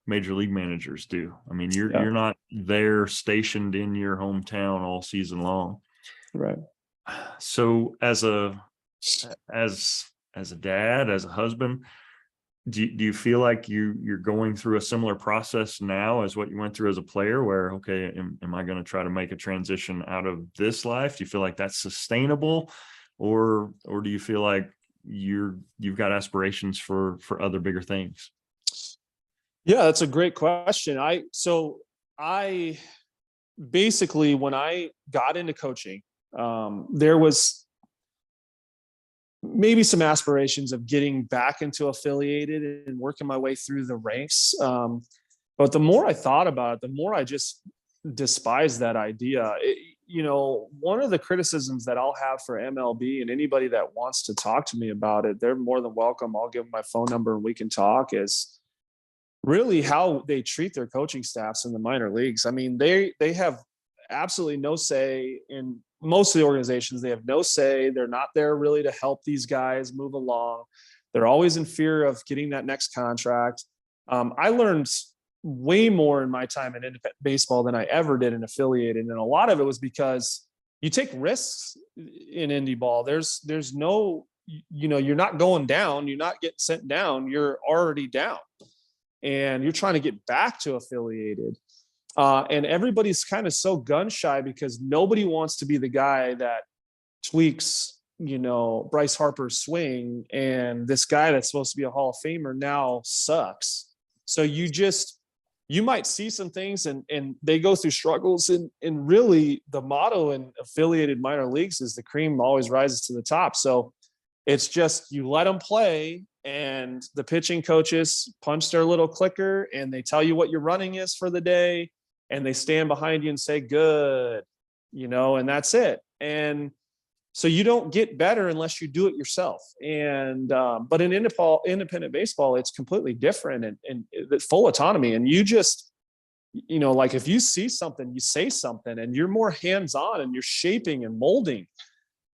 major league managers do. I mean, you're not there stationed in your hometown all season long. Right. So as a dad, as a husband, do you feel like you're going through a similar process now as what you went through as a player, where, okay, am I going to try to make a transition out of this life? Do you feel like that's sustainable, or do you feel like you've got aspirations for other bigger things? Yeah, that's a great question. I basically, when I got into coaching, there was maybe some aspirations of getting back into affiliated and working my way through the ranks. But the more I thought about it, the more I just despised that idea. One of the criticisms that I'll have for MLB, and anybody that wants to talk to me about it, they're more than welcome. I'll give them my phone number and we can talk, is really how they treat their coaching staffs in the minor leagues. I mean, they have absolutely no say in most of the organizations. They have no say. They're not there really to help these guys move along. They're always in fear of getting that next contract. I learned way more in my time in independent baseball than I ever did in affiliated. And a lot of it was because you take risks in indie ball. There's no, you're not going down. You're not getting sent down. You're already down, and you're trying to get back to affiliated. And everybody's kind of so gun shy, because nobody wants to be the guy that tweaks, Bryce Harper's swing, and this guy that's supposed to be a Hall of Famer now sucks. So you might see some things and they go through struggles, and really the motto in affiliated minor leagues is the cream always rises to the top. So it's just, you let them play, and the pitching coaches punch their little clicker and they tell you what your running is for the day, and they stand behind you and say, good, and that's it. And so you don't get better unless you do it yourself. And, but in independent baseball, it's completely different and full autonomy. And you just, like if you see something, you say something, and you're more hands-on and you're shaping and molding.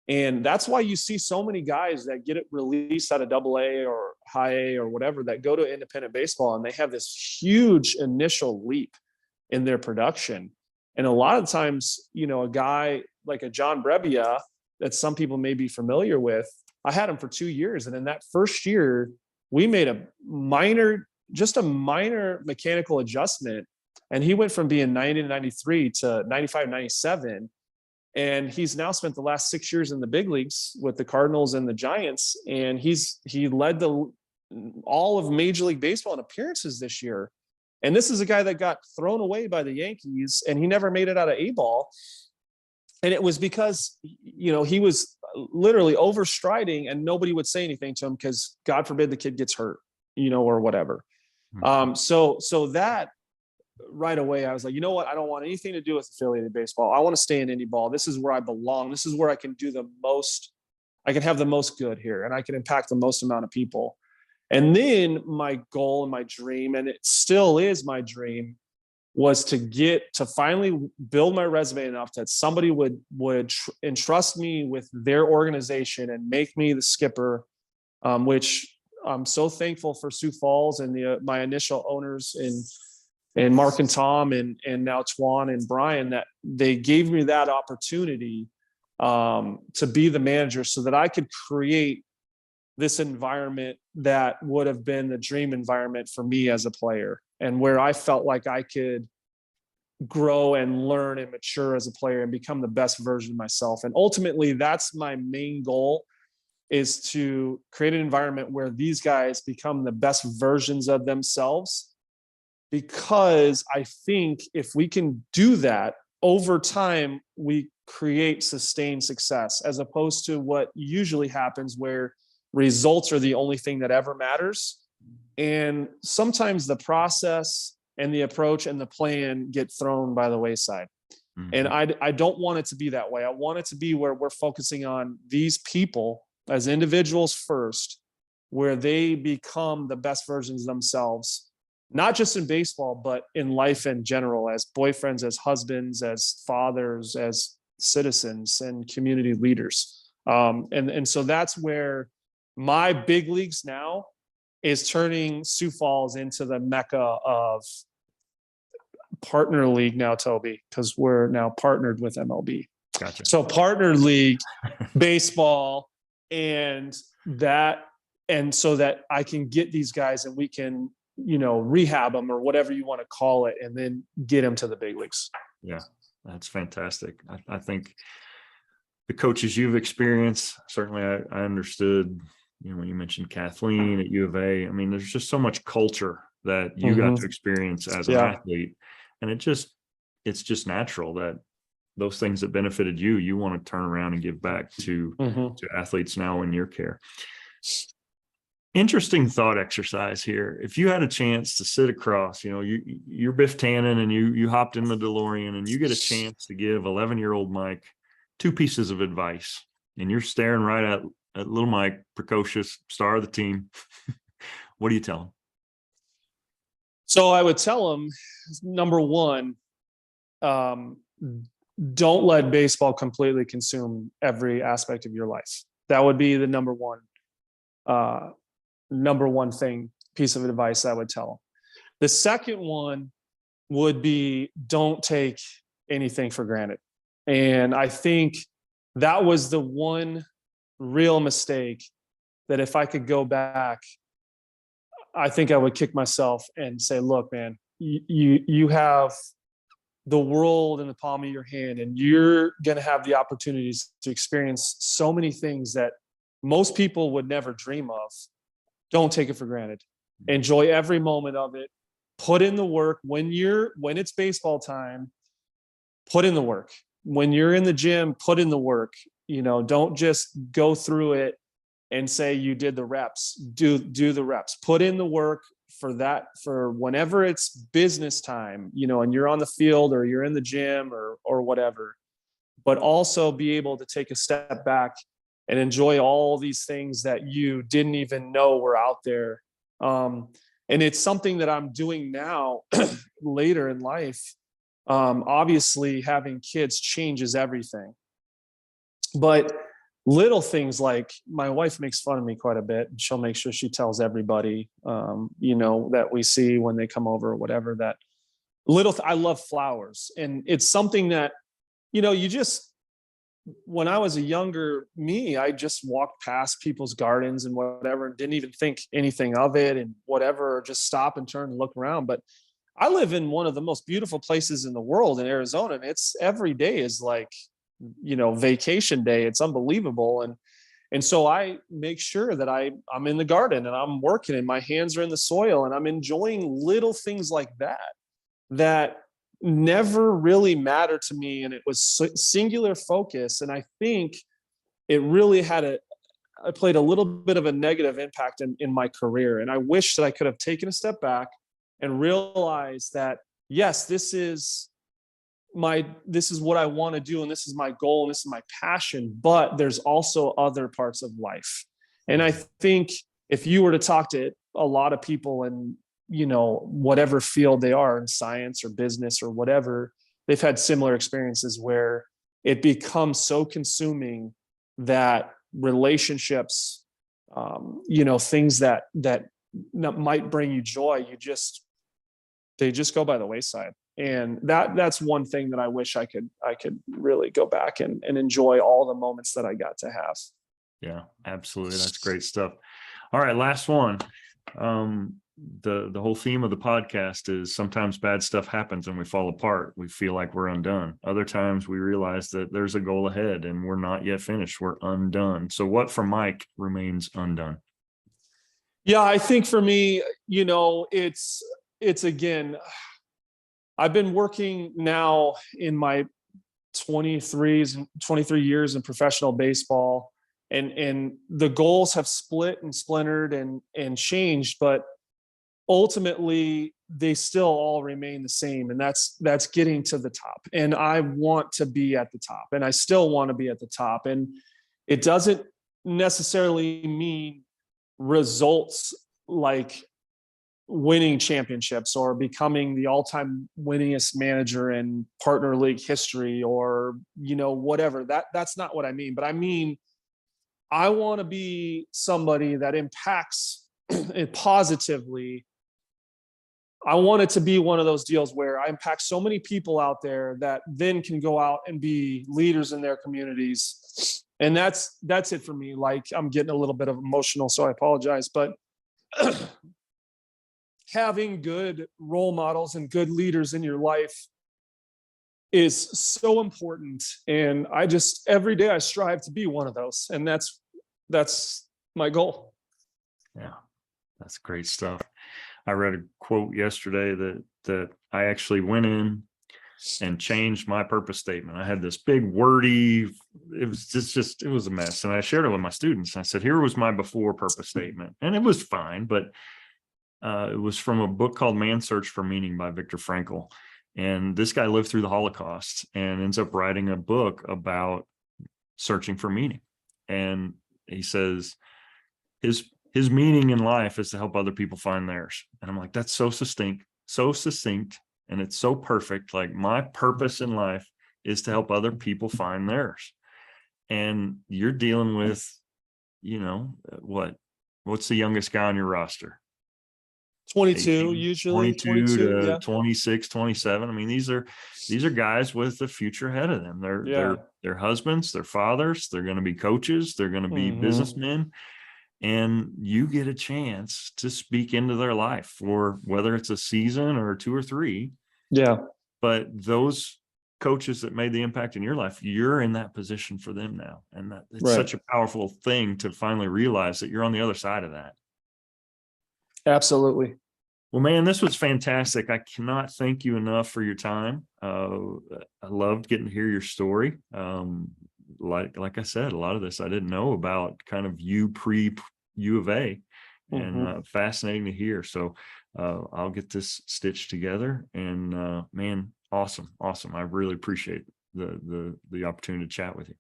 And that's why you see so many guys that get it released out of AA or high A or whatever, that go to independent baseball, and they have this huge initial leap in their production. And a lot of times, a guy like a John Brebbia that some people may be familiar with, I had him for 2 years. And in that first year, we made a minor mechanical adjustment. And he went from being 90 to 93 to 95, 97. And he's now spent the last 6 years in the big leagues with the Cardinals and the Giants. And he led all of Major League Baseball in appearances this year. And this is a guy that got thrown away by the Yankees, and he never made it out of A-ball. And it was because, he was literally overstriding, and nobody would say anything to him because, God forbid, the kid gets hurt, or whatever. So that right away, I was like, you know what? I don't want anything to do with affiliated baseball. I want to stay in indie ball. This is where I belong. This is where I can do the most I can have the most good here and I can impact the most amount of people. And then my goal and my dream, and it still is my dream, was to finally build my resume enough that somebody would entrust me with their organization and make me the skipper, which I'm so thankful for Sioux Falls and my initial owners and Mark and Tom and now Twan and Brian, that they gave me that opportunity to be the manager so that I could create this environment that would have been the dream environment for me as a player, and where I felt like I could grow and learn and mature as a player and become the best version of myself. And ultimately, that's my main goal, is to create an environment where these guys become the best versions of themselves. Because I think if we can do that over time, we create sustained success, as opposed to what usually happens where results are the only thing that ever matters. And sometimes the process and the approach and the plan get thrown by the wayside. Mm-hmm. And I don't want it to be that way. I want it to be where we're focusing on these people as individuals first, where they become the best versions of themselves, not just in baseball, but in life in general, as boyfriends, as husbands, as fathers, as citizens and community leaders. And so that's where my big leagues now is turning Sioux Falls into the mecca of partner league now, Toby, because we're now partnered with MLB. Gotcha. So partner league baseball, and so that I can get these guys and we can, rehab them or whatever you want to call it, and then get them to the big leagues. Yeah, that's fantastic. I think the coaches you've experienced, certainly I understood, when you mentioned Kathleen at U of A, I mean, there's just so much culture that you got to experience as an athlete. And it's just natural that those things that benefited you want to turn around and give back to athletes now in your care. Interesting thought exercise here. If you had a chance to sit across, you're Biff Tannen and you hopped in the DeLorean and you get a chance to give 11-year-old Mike 2 pieces of advice, and you're staring right at little Mike, precocious star of the team. What do you tell him? So I would tell him, number one, don't let baseball completely consume every aspect of your life. That would be the number one piece of advice I would tell him. The second one would be, don't take anything for granted. And I think that was the one real mistake that if I could go back, I think I would kick myself and say, look, man, you have the world in the palm of your hand, and you're going to have the opportunities to experience so many things that most people would never dream of. Don't take it for granted. Enjoy every moment of it. Put in the work. When it's baseball time, put in the work. When you're in the gym, put in the work. Don't just go through it and say you did the reps. Do the reps. Put in the work for whenever it's business time, and you're on the field or you're in the gym or whatever. But also be able to take a step back and enjoy all these things that you didn't even know were out there. And it's something that I'm doing now later in life. Obviously, having kids changes everything. But little things like, my wife makes fun of me quite a bit, and she'll make sure she tells everybody, that we see when they come over or whatever, that I love flowers. And it's something that, when I was a younger me, I just walked past people's gardens and whatever, and didn't even think anything of it and whatever, or just stop and turn and look around. But I live in one of the most beautiful places in the world, in Arizona, and it's every day is like, vacation day. It's unbelievable. And so I make sure that I'm in the garden and I'm working and my hands are in the soil and I'm enjoying little things like that never really mattered to me. And it was singular focus. And I think it really I played a little bit of a negative impact in my career. And I wish that I could have taken a step back and realized that, yes, this is this is what I want to do, and this is my goal, and this is my passion, but there's also other parts of life. And I think if you were to talk to a lot of people in, whatever field they are in, science or business or whatever, they've had similar experiences where it becomes so consuming that relationships, things that might bring you joy, they just go by the wayside. And that's one thing that I wish I could really go back and enjoy all the moments that I got to have. Yeah, absolutely. That's great stuff. All right, last one. The whole theme of the podcast is sometimes bad stuff happens and we fall apart. We feel like we're undone. Other times we realize that there's a goal ahead and we're not yet finished. We're undone. So what for Mike remains undone? Yeah, I think for me, it's again, I've been working now in my 23 years in professional baseball, and the goals have split and splintered and changed, but ultimately they still all remain the same. And that's getting to the top. And I want to be at the top, and I still want to be at the top. And it doesn't necessarily mean results like winning championships or becoming the all-time winningest manager in partner league history or, whatever. That's not what I mean. But I mean, I want to be somebody that impacts it positively. I want it to be one of those deals where I impact so many people out there that then can go out and be leaders in their communities. And that's it for me. Like, I'm getting a little bit of emotional, so I apologize, but having good role models and good leaders in your life is so important. And every day I strive to be one of those. And that's my goal. Yeah, that's great stuff. I read a quote yesterday that I actually went in and changed my purpose statement. I had this big wordy, it was a mess. And I shared it with my students. I said, here was my before purpose statement. And it was fine, but it was from a book called Man's Search for Meaning by Viktor Frankl. And this guy lived through the Holocaust and ends up writing a book about searching for meaning. And he says his meaning in life is to help other people find theirs. And I'm like, that's so succinct. And it's so perfect. Like, my purpose in life is to help other people find theirs. And you're dealing with, what's the youngest guy on your roster? 22, 18, usually 22 to yeah. 26, 27. I mean, these are guys with the future ahead of them. They're husbands, they're fathers, they're going to be coaches, they're going to be businessmen. And you get a chance to speak into their life for whether it's a season or 2 or 3. Yeah. But those coaches that made the impact in your life, you're in that position for them now. And it's such a powerful thing to finally realize that you're on the other side of that. Absolutely. Well, man, this was fantastic. I cannot thank you enough for your time. I loved getting to hear your story. Like I said, a lot of this I didn't know about, kind of you pre U of A, and fascinating to hear. So I'll get this stitched together, and man, awesome. I really appreciate the opportunity to chat with you.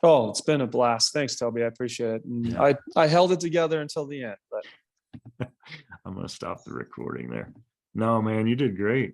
Oh, it's been a blast. Thanks, Toby. I appreciate it. And I held it together until the end, but I'm going to stop the recording there. No, man, you did great.